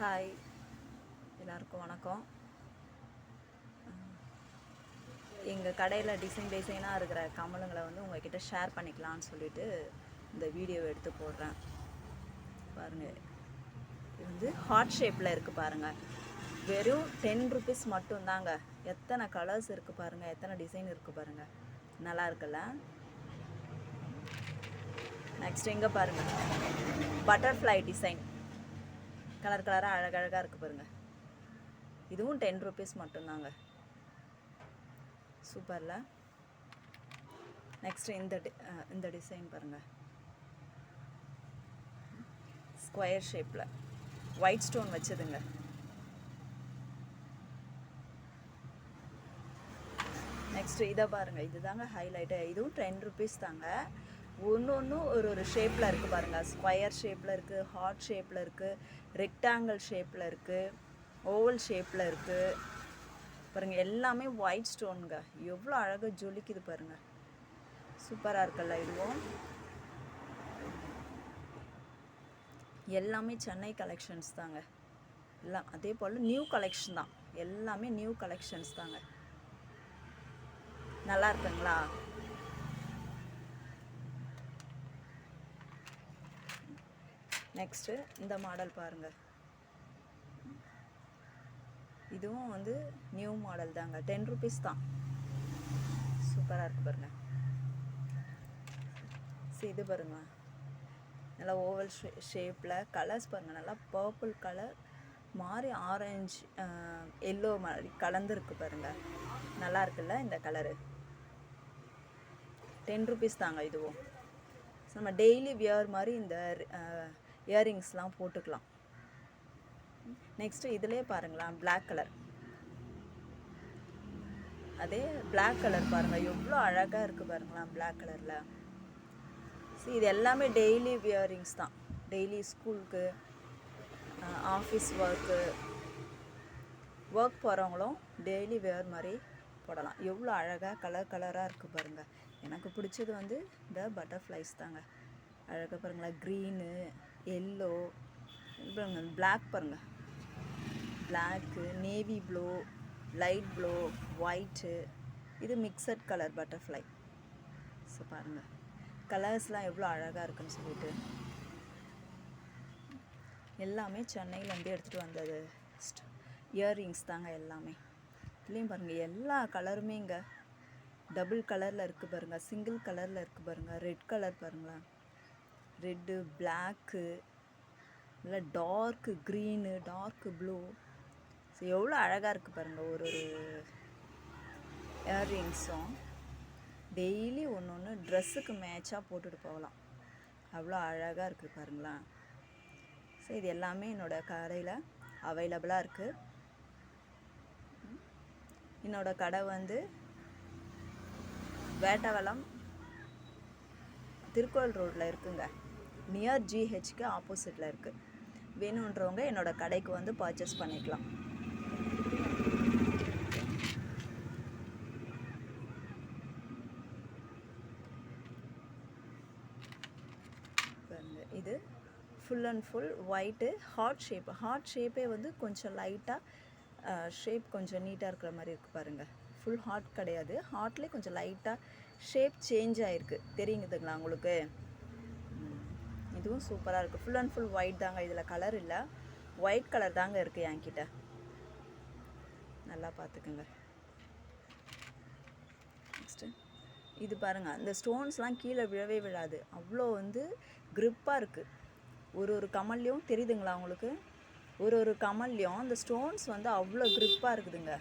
Hi, எல்லாருக்கும் வணக்கம். எங்கள் கடையில் டிசைனாக இருக்கிற கமலுங்களை வந்து உங்கள்கிட்ட ஷேர் பண்ணிக்கலான்னு சொல்லிட்டு இந்த வீடியோவை எடுத்து போடுறேன். பாருங்கள், இது வந்து ஹார்ட் ஷேப்பில் இருக்குது பாருங்கள். வெறும் 10 ருபீஸ் மட்டும்தாங்க. எத்தனை கலர்ஸ் இருக்குது பாருங்கள், எத்தனை டிசைன் இருக்குது பாருங்கள். நல்லா இருக்குல்ல? நெக்ஸ்ட் எங்கே பாருங்கள், பட்டர்ஃப்ளை டிசைன் கலர் கலராக அழகழகாக இருக்குது பாருங்கள். இதுவும் 10 ருபீஸ் மட்டும்தாங்க. சூப்பரில். நெக்ஸ்ட்டு இந்த டிசைன் பாருங்கள், ஸ்கொயர் ஷேப்பில் ஒயிட் ஸ்டோன் வச்சதுங்க. நெக்ஸ்ட்டு இதை பாருங்கள், இது தாங்க ஹைலைட்டு. இதுவும் 10 ருபீஸ் தாங்க. ஒன்று ஒரு ஷேப்பில் இருக்குது பாருங்கள். ஸ்கொயர் ஷேப்பில் இருக்குது, ஹார்ட் ஷேப்பில் இருக்குது, ரெக்டாங்கிள் ஷேப்பில் இருக்குது, ஓவல் ஷேப்பில் இருக்குது பாருங்கள். எல்லாமே ஒயிட் ஸ்டோனுங்க. எவ்வளோ அழகாக ஜொலிக்குது பாருங்கள். சூப்பராக இருக்குல்ல? இதுவும் எல்லாமே சென்னை கலெக்ஷன்ஸ் தாங்க. எல்லாம் அதே போல் நியூ கலெக்ஷன் தான். எல்லாமே நியூ கலெக்ஷன்ஸ் தாங்க. நல்லா இருக்குங்களா? நெக்ஸ்ட்டு இந்த மாடல் பாருங்கள். இதுவும் வந்து நியூ மாடல் தாங்க. 10 ருபீஸ் தான். சூப்பராக இருக்குது பாருங்கள். சரி, இது பாருங்கள், நல்லா ஓவல் ஷேப்பில் கலர்ஸ் பாருங்கள். நல்லா பர்பிள் கலர் மாதிரி ஆரஞ்சு எல்லோ மாதிரி கலந்துருக்கு பாருங்கள். நல்லா இருக்குல்ல இந்த கலரு? 10 ருபீஸ் தாங்க. இதுவும் நம்ம டெய்லி வியர் மாதிரி இந்த இயரிங்ஸ்லாம் போட்டுக்கலாம். நெக்ஸ்ட்டு இதிலே பாருங்களேன், பிளாக் கலர். அதே பிளாக் கலர் பாருங்கள், எவ்வளோ அழகாக இருக்குது பாருங்களேன் பிளாக் கலரில். சரி, இது எல்லாமே டெய்லி வியரிங்ஸ் தான். டெய்லி ஸ்கூலுக்கு, ஆஃபீஸ் ஒர்க் போகிறவங்களும் டெய்லி வியர் மாதிரி போடலாம். எவ்வளோ அழகாக கலராக இருக்குது பாருங்கள். எனக்கு பிடிச்சது வந்து இந்த பட்டர்ஃப்ளைஸ் தாங்க. அழகாக பாருங்களேன், க்ரீனு, எல்லோ, பிளாக் பாருங்கள், black, navy blue, light blue, white. இது மிக்சட் கலர் பட்டர்ஃப்ளை. ஸோ பாருங்கள், கலர்ஸ்லாம் எவ்வளோ அழகாக இருக்குன்னு சொல்லிட்டு. எல்லாமே சென்னையிலேருந்து எடுத்துகிட்டு வந்தது இயர்ரிங்ஸ் தாங்க எல்லாமே. இதுலேயும் பாருங்கள், எல்லா கலருமே இங்கே டபுள் கலரில் இருக்குது பாருங்கள், சிங்கிள் கலரில் இருக்குது பாருங்கள். ரெட் கலர் பாருங்களேன், ரெட்டு, பிளாக்கு, இல்லை dark green, dark blue. So எவ்வளோ அழகாக இருக்குது பாருங்கள். ஒரு இயர்ரிங்ஸும் டெய்லி ஒன்று ட்ரெஸ்ஸுக்கு மேட்சாக போட்டுட்டு போகலாம். அவ்வளோ அழகாக இருக்குது பாருங்களேன். ஸோ இது எல்லாமே என்னோடய கடையில் அவைலபிளாக இருக்குது. என்னோடய கடை வந்து வேட்டவலம் திருக்கோயில் ரோட்டில் இருக்குங்க. நியர் ஜிஹெச்க்கு ஆப்போசிட்டில் இருக்குது. வேணுன்றவங்க என்னோடய கடைக்கு வந்து பர்ச்சேஸ் பண்ணிக்கலாம். இது full and full white heart ஷேப்பே வந்து கொஞ்சம் லைட்டாக ஷேப் கொஞ்சம் நீட்டாக இருக்கிற மாதிரி இருக்குது பாருங்கள். ஃபுல் ஹார்ட் கிடையாது, ஹார்ட்லேயே கொஞ்சம் லைட்டாக ஷேப் சேஞ்ச் ஆகிருக்கு. தெரியுதுங்களா உங்களுக்கு? இதுவும் சூப்பராக இருக்குது. ஃபுல் அண்ட் ஃபுல் ஒயிட் தாங்க. இதில் கலர் இல்லை, ஒயிட் கலர் தாங்க இருக்குது என்கிட்ட. நல்லா பார்த்துக்குங்க. நெக்ஸ்ட்டு இது பாருங்கள், இந்த ஸ்டோன்ஸ்லாம் கீழே விழவே விழாது. அவ்வளோ வந்து க்ரிப்பாக இருக்குது. ஒரு கமல்லையும் தெரியுதுங்களா உங்களுக்கு? ஒரு கமல்லையும் அந்த ஸ்டோன்ஸ் வந்து அவ்வளோ க்ரிப்பாக இருக்குதுங்க.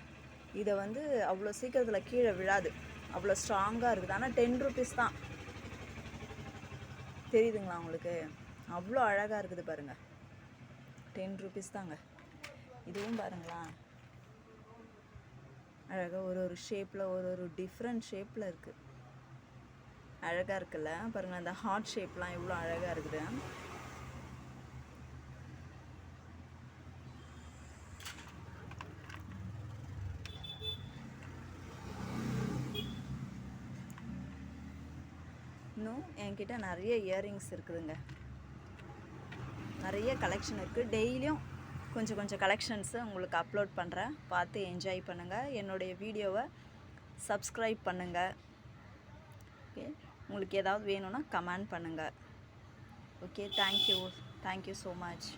இதை வந்து அவ்வளோ சீக்கிரத்தில் கீழே விழாது, அவ்வளோ ஸ்ட்ராங்காக இருக்குது. ஆனால் 10 ருபீஸ் தான். தெரியுதுங்களா உங்களுக்கு? அவ்வளோ அழகாக இருக்குது பாருங்கள். 10 ருபீஸ் தாங்க. இதுவும் பாருங்களா, அழகாக ஒரு ஷேப்பில் ஒரு டிஃப்ரெண்ட் ஷேப்பில் இருக்குது. அழகாக இருக்குல்ல? பாருங்கள், அந்த ஹார்ட் ஷேப்லாம் எவ்வளோ அழகாக இருக்குது. இன்னும் என்கிட்ட நிறைய இயரிங்ஸ் இருக்குதுங்க. நிறைய கலெக்ஷன் இருக்குது. டெய்லியும் கொஞ்சம் கொஞ்சம் கலெக்ஷன்ஸு உங்களுக்கு அப்லோட் பண்ணுறேன், பார்த்து என்ஜாய் பண்ணுங்கள். என்னுடைய வீடியோவை சப்ஸ்கிரைப் பண்ணுங்கள். ஓகே, உங்களுக்கு ஏதாவது வேணும்னா கமெண்ட் பண்ணுங்கள். Okay, thank you so much.